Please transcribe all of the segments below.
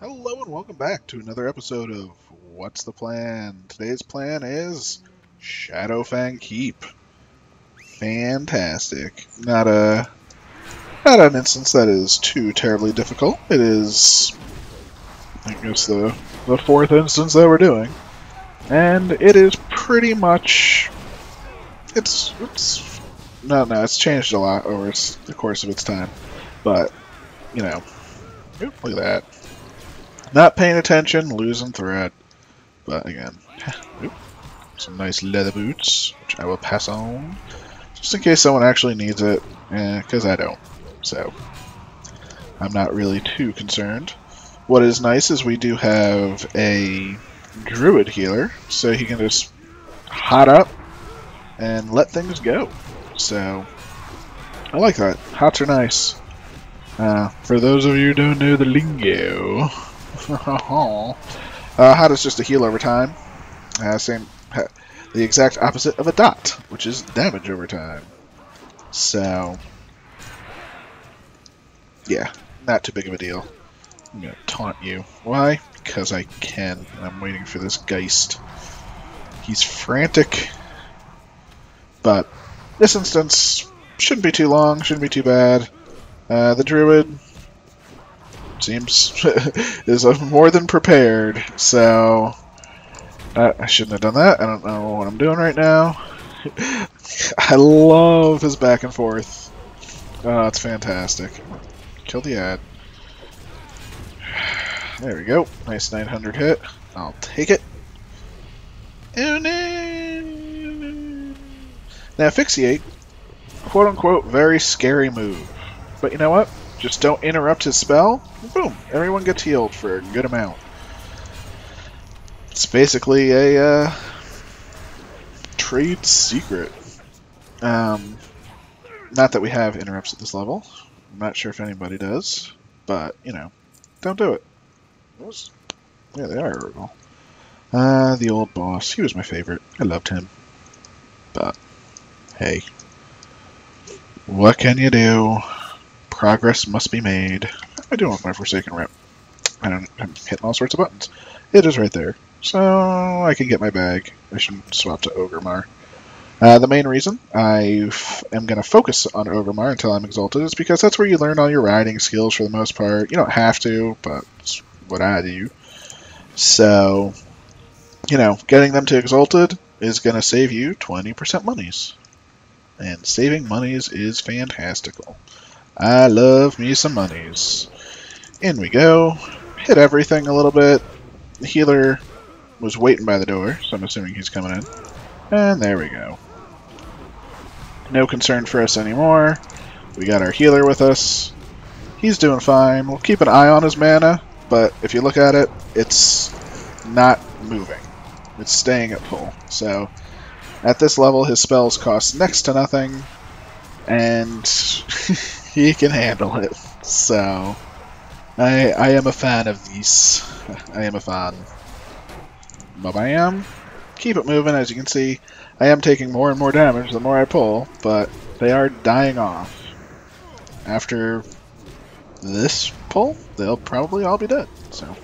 Hello and welcome back to another episode of What's the Plan? Today's plan is Shadowfang Keep. Fantastic. Not an instance that is too terribly difficult. It is, I guess, the fourth instance that we're doing, and it is pretty much it's changed a lot over the course of its time, but you know, look at that. Not paying attention, losing threat. But again, oop, some nice leather boots, which I will pass on, just in case someone actually needs it, because I don't. So, I'm not really too concerned. What is nice is we do have a druid healer, so he can just hot up and let things go. So, I like that. Hots are nice. For those of you who don't know the lingo, hot is just a heal over time. The exact opposite of a dot, which is damage over time. So, yeah, not too big of a deal. I'm gonna taunt you. Why? Because I can. And I'm waiting for this Geist. He's frantic, but this instance shouldn't be too long. Shouldn't be too bad. The druid seems is more than prepared, so I shouldn't have done that. I don't know what I'm doing right now. I love his back and forth. Oh, it's fantastic. Kill the ad. There we go. Nice 900 hit. I'll take it. Oh no! Now, Asphyxiate, quote-unquote, very scary move. But you know what? Just don't interrupt his spell. Boom! Everyone gets healed for a good amount. It's basically a trade secret. Not that we have interrupts at this level. I'm not sure if anybody does. But, you know, don't do it. Yeah, they are original. The old boss. He was my favorite. I loved him. But, hey. What can you do? Progress must be made. What am I doing with my Forsaken Rep? I'm hitting all sorts of buttons. It is right there. So I can get my bag. I should swap to Ogremar. The main reason I am going to focus on Ogremar until I'm exalted is because that's where you learn all your riding skills for the most part. You don't have to, but it's what I do. So, you know, getting them to exalted is going to save you 20% monies. And saving monies is fantastical. I love me some monies. In we go. Hit everything a little bit. The healer was waiting by the door, so I'm assuming he's coming in. And there we go. No concern for us anymore. We got our healer with us. He's doing fine. We'll keep an eye on his mana, but if you look at it, it's not moving. It's staying at full. So, at this level, his spells cost next to nothing, and he can handle it. So, I am a fan of these. I am a fan. Ba-bam. Keep it moving, as you can see. I am taking more and more damage the more I pull, but they are dying off. After this pull, they'll probably all be dead. So,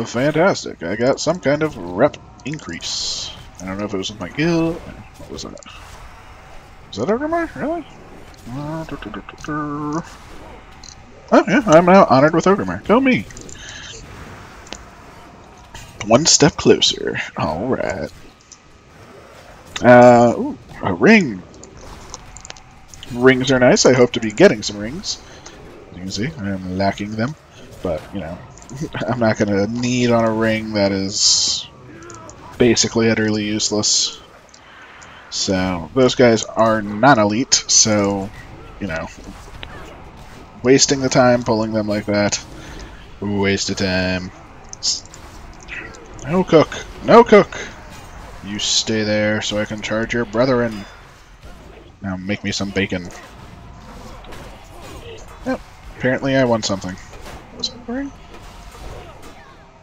fantastic. I got some kind of rep increase. I don't know if it was with my guild. What was that? Was that Ogremar? Really? Oh yeah, I'm now honored with Ogremar. Go me! One step closer. Alright. Ooh, a ring! Rings are nice. I hope to be getting some rings. As you can see, I am lacking them. But, you know, I'm not going to need on a ring that is basically utterly useless. So, those guys are non-elite, so, you know, wasting the time pulling them like that. Waste of time. No cook! No cook! You stay there so I can charge your brethren. Now make me some bacon. Yep, apparently I won something. Was it a ring?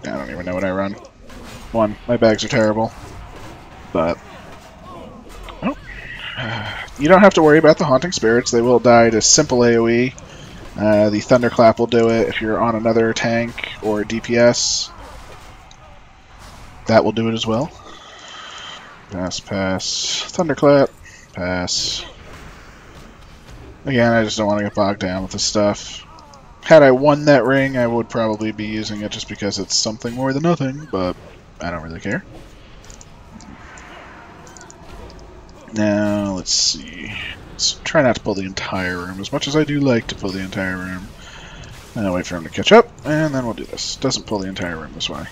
I don't even know what I run. One, my bags are terrible. But, oh. You don't have to worry about the Haunting Spirits. They will die to simple AoE. The Thunderclap will do it if you're on another tank or DPS. That will do it as well. Pass, pass. Thunderclap. Pass. Again, I just don't want to get bogged down with this stuff. Had I won that ring, I would probably be using it just because it's something more than nothing, but I don't really care. Now, let's see. Let's try not to pull the entire room, as much as I do like to pull the entire room. I'll wait for him to catch up, and then we'll do this. Doesn't pull the entire room this way.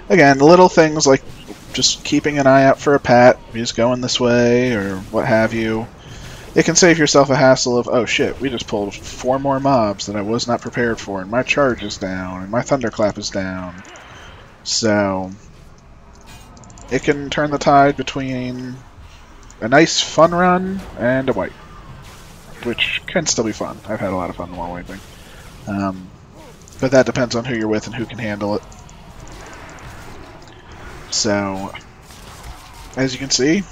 Again, little things like just keeping an eye out for a pat, if he's going this way, or what have you. It can save yourself a hassle of, oh shit, we just pulled 4 more mobs that I was not prepared for, and my charge is down, and my thunderclap is down. So, it can turn the tide between a nice fun run and a wipe, which can still be fun. I've had a lot of fun while wiping. But that depends on who you're with and who can handle it. So, as you can see,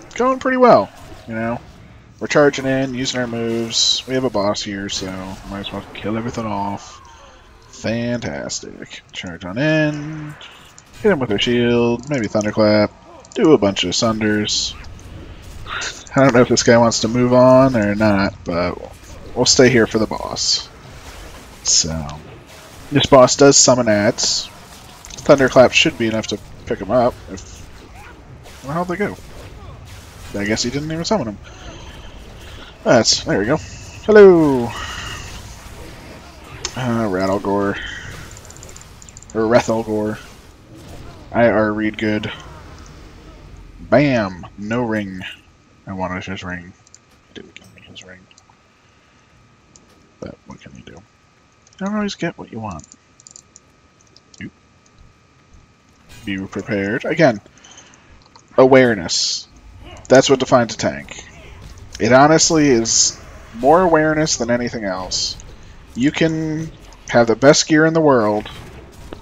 it's going pretty well, you know. We're charging in, using our moves. We have a boss here, so might as well kill everything off. Fantastic. Charge on in. Hit him with our shield. Maybe thunderclap. Do a bunch of sunders. I don't know if this guy wants to move on or not, but we'll stay here for the boss. So, this boss does summon ads. Thunderclap should be enough to pick him up. Well, how'd they go? I guess he didn't even summon him. There we go. Hello! Rattlegore. Or Rethelgore. I.R. read good. Bam! No ring. I wanted his ring. He didn't give me his ring. But what can you do? You don't always get what you want. Oop. Be prepared. Again, awareness. That's what defines a tank. It honestly is more awareness than anything else. You can have the best gear in the world,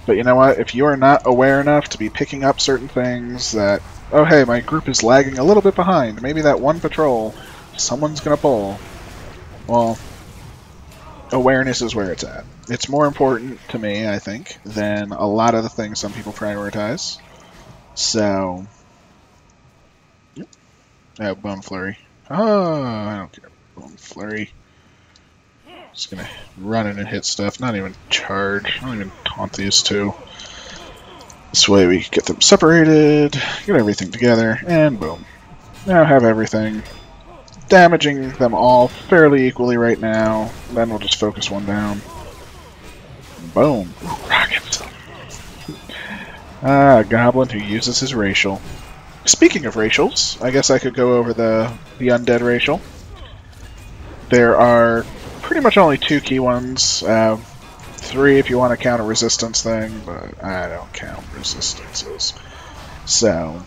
but you know what? If you are not aware enough to be picking up certain things that, oh hey, my group is lagging a little bit behind, maybe that one patrol, someone's gonna pull. Well, awareness is where it's at. It's more important to me, I think, than a lot of the things some people prioritize. So, yep. Oh, Bone Flurry. Oh, I don't care. Bone Flurry. Just gonna run in and hit stuff, not even charge. I don't even taunt these two. This way we get them separated, get everything together, and boom. Now have everything. Damaging them all fairly equally right now. Then we'll just focus one down. Boom. Rocket. A goblin who uses his racial. Speaking of racials, I guess I could go over the undead racial. There are pretty much only 2 key ones. 3 if you want to count a resistance thing, but I don't count resistances. So,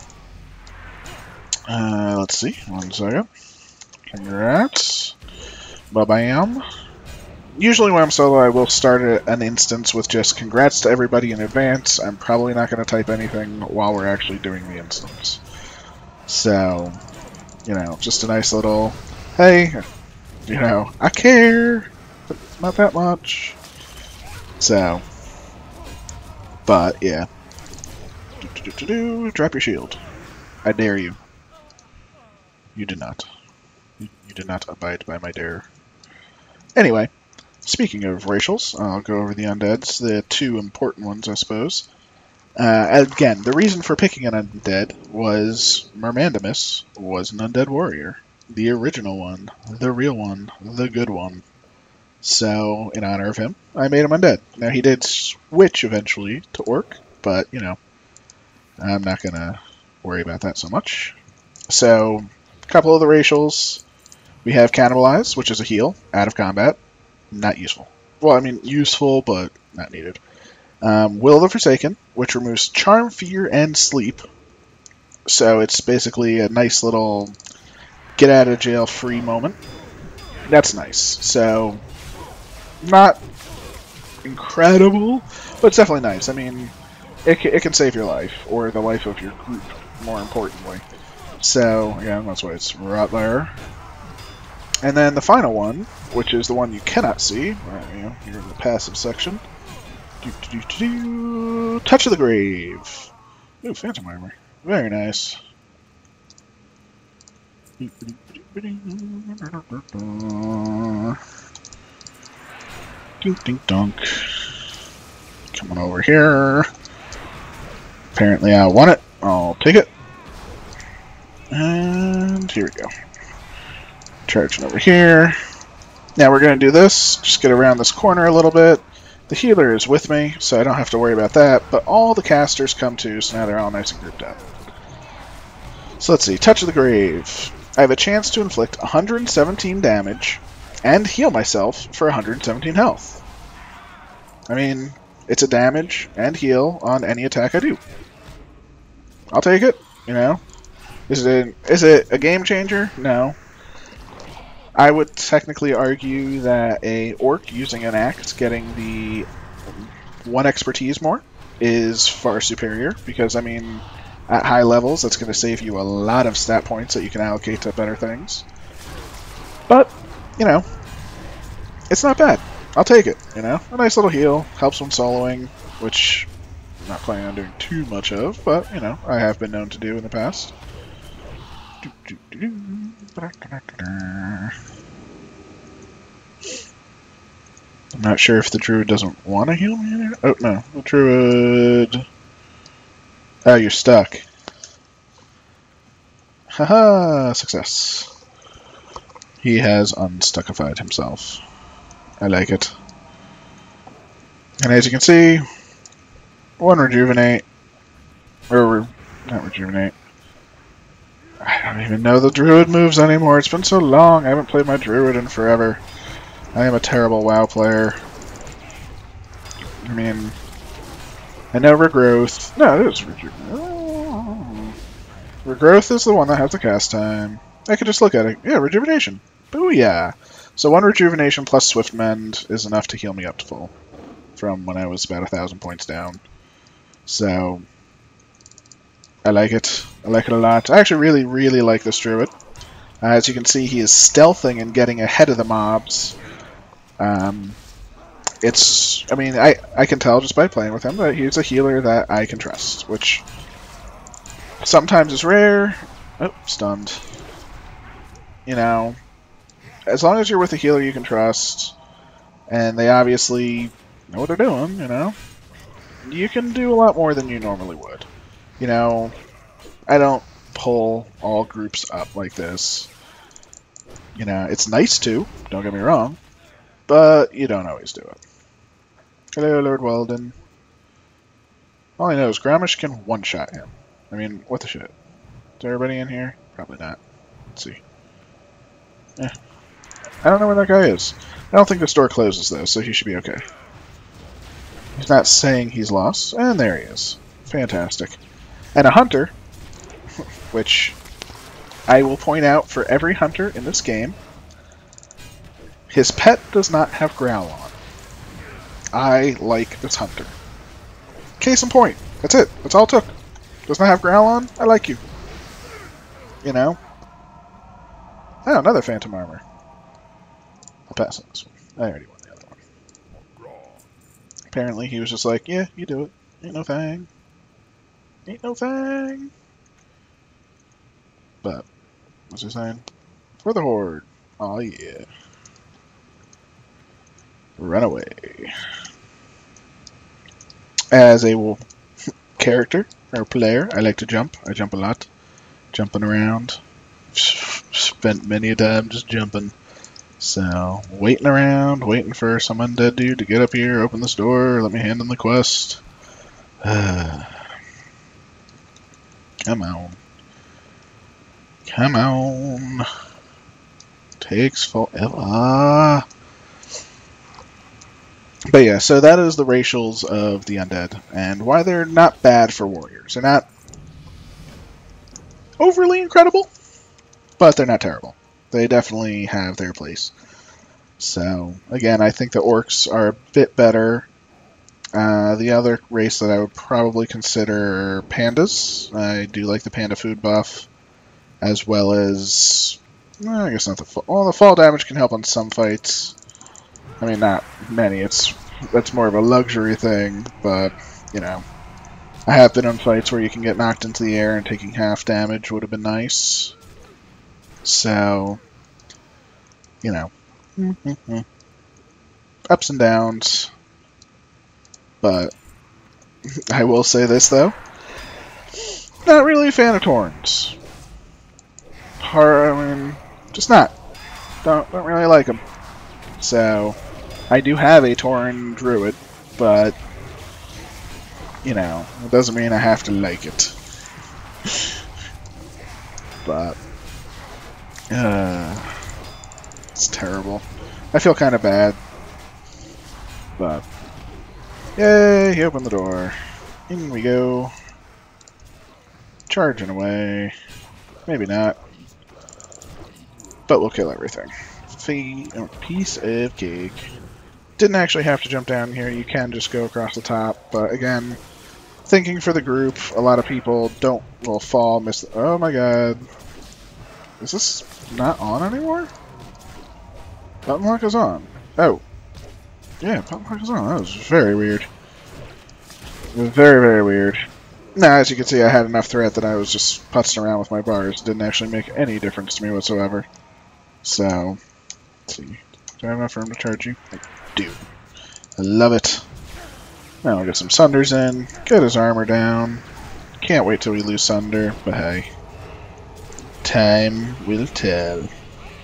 let's see. 1 second. Congrats. Ba-bam. Usually when I'm solo, I will start an instance with just congrats to everybody in advance. I'm probably not going to type anything while we're actually doing the instance. So, you know, just a nice little, hey, you know, I care, but not that much. So, but, yeah. Drop your shield. I dare you. You did not. You did not abide by my dare. Anyway, speaking of racials, I'll go over the undeads, the 2 important ones, I suppose. Again, the reason for picking an undead was Mermandamus was an undead warrior. The original one, the real one, the good one. So, in honor of him, I made him undead. Now, he did switch eventually to orc, but, you know, I'm not going to worry about that so much. So, a couple of the racials. We have Cannibalize, which is a heal, out of combat. Not useful. Well, I mean, useful, but not needed. Will of the Forsaken, which removes Charm, Fear, and Sleep. So it's basically a nice little get-out-of-jail-free moment. That's nice. So, not incredible, but it's definitely nice. I mean, it can save your life, or the life of your group, more importantly. So, again, that's why it's Rottweiler. And then the final one, which is the one you cannot see, you're in the passive section. Touch of the Grave. Ooh, Phantom Armor. Very nice. Dink dink dunk. Coming over here. Apparently I want it. I'll take it. And here we go. Charging over here. Now we're going to do this. Just get around this corner a little bit. The healer is with me, so I don't have to worry about that. But all the casters come too, so now they're all nice and grouped up. So let's see. Touch of the Grave. I have a chance to inflict 117 damage and heal myself for 117 health. I mean, it's a damage and heal on any attack I do. I'll take it, you know. Is it a game changer? No. I would technically argue that a orc using an axe getting the 1 expertise more is far superior, because, I mean, at high levels, that's going to save you a lot of stat points that you can allocate to better things. But, you know, it's not bad. I'll take it, you know. A nice little heal. Helps when soloing, which I'm not planning on doing too much of, but, you know, I have been known to do in the past. I'm not sure if the druid doesn't want to heal me. Oh, no. The druid... Oh, you're stuck. Haha, success. He has unstuckified himself. I like it. And as you can see, 1 rejuvenate. Or, not rejuvenate. I don't even know the druid moves anymore. It's been so long. I haven't played my druid in forever. I am a terrible WoW player. I mean... I know Regrowth. No, it is Rejuvenate. Oh. Regrowth is the one that has the cast time. I could just look at it. Yeah, Rejuvenation. Booyah! So 1 Rejuvenation plus Swift Mend is enough to heal me up to full. From when I was about 1,000 points down. So... I like it. I like it a lot. I actually really, really like this druid. As you can see, he is stealthing and getting ahead of the mobs. I mean, I can tell just by playing with him that he's a healer that I can trust, which sometimes is rare. Oh, stunned. You know, as long as you're with a healer you can trust, and they obviously know what they're doing, you know, you can do a lot more than you normally would. You know, I don't pull all groups up like this. You know, it's nice to, don't get me wrong, but you don't always do it. Hello, Lord Weldon. All I know is Grommash can one-shot him. I mean, what the shit? Is everybody in here? Probably not. Let's see. I don't know where that guy is. I don't think this door closes, though, so he should be okay. He's not saying he's lost. And there he is. Fantastic. And a hunter, which I will point out for every hunter in this game, his pet does not have growl on. I like this hunter. Case in point. That's it. That's all it took. Does not have growl on? I like you. You know? Oh, another Phantom Armor. I'll pass on this one. I already won the other one. Apparently he was just like, yeah, you do it. Ain't no thing. Ain't no thing. But, what's he saying? For the Horde. Oh yeah. Run away. As a character, or player, I like to jump. I jump a lot. Jumping around. Spent many a time just jumping. So, waiting around, waiting for some undead dude to get up here, open this door, let me hand him the quest. Come on. Come on. Takes forever. But yeah, so that is the racials of the undead, and why they're not bad for warriors. They're not overly incredible, but they're not terrible. They definitely have their place. So, again, I think the orcs are a bit better. The other race that I would probably consider pandas. I do like the panda food buff, as well as I guess not the fall. Well, the fall damage can help on some fights. I mean, not many. That's more of a luxury thing, but you know, I have been on fights where you can get knocked into the air and taking half damage would have been nice. So, you know, ups and downs. But I will say this though, not really a fan of Torns. I mean, just not. Don't really like them. So, I do have a Tauren Druid, but, you know, it doesn't mean I have to like it. But, it's terrible. I feel kind of bad. But, yay, he opened the door. In we go. Charging away. Maybe not. But we'll kill everything. Piece of cake. Didn't actually have to jump down here. You can just go across the top. But again, thinking for the group, a lot of people will fall, miss. Oh my god. Is this not on anymore? Button lock is on. Oh. Yeah, button lock is on. That was very weird. It was very, very weird. Now, as you can see, I had enough threat that I was just putzing around with my bars. It didn't actually make any difference to me whatsoever. So, let's see. Do I have enough room to charge you? I do. I love it. Now we'll get some Sunders in. Get his armor down. Can't wait till we lose Sunder, but hey. Time will tell.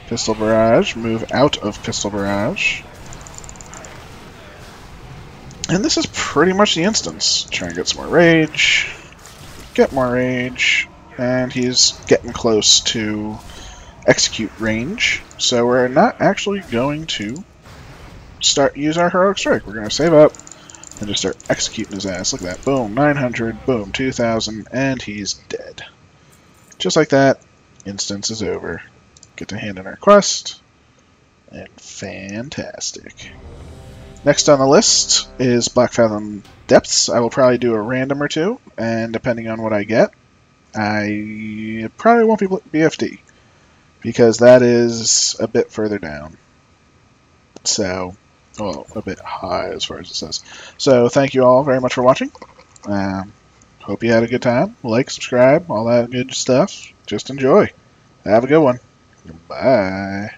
Pistol Barrage. Move out of Pistol Barrage. And this is pretty much the instance. Try and get some more rage. Get more rage. And he's getting close to execute range. So we're not actually going to use our Heroic Strike. We're going to save up and just start executing his ass. Look at that. Boom, 900. Boom, 2,000. And he's dead. Just like that, instance is over. Get to hand in our quest. And fantastic. Next on the list is Black Fathom Depths. I will probably do a random or two, and depending on what I get, I probably won't be BFD, because that is a bit further down. So, well, a bit high as far as it says. So, thank you all very much for watching. Hope you had a good time. Like, subscribe, all that good stuff. Just enjoy. Have a good one. Bye.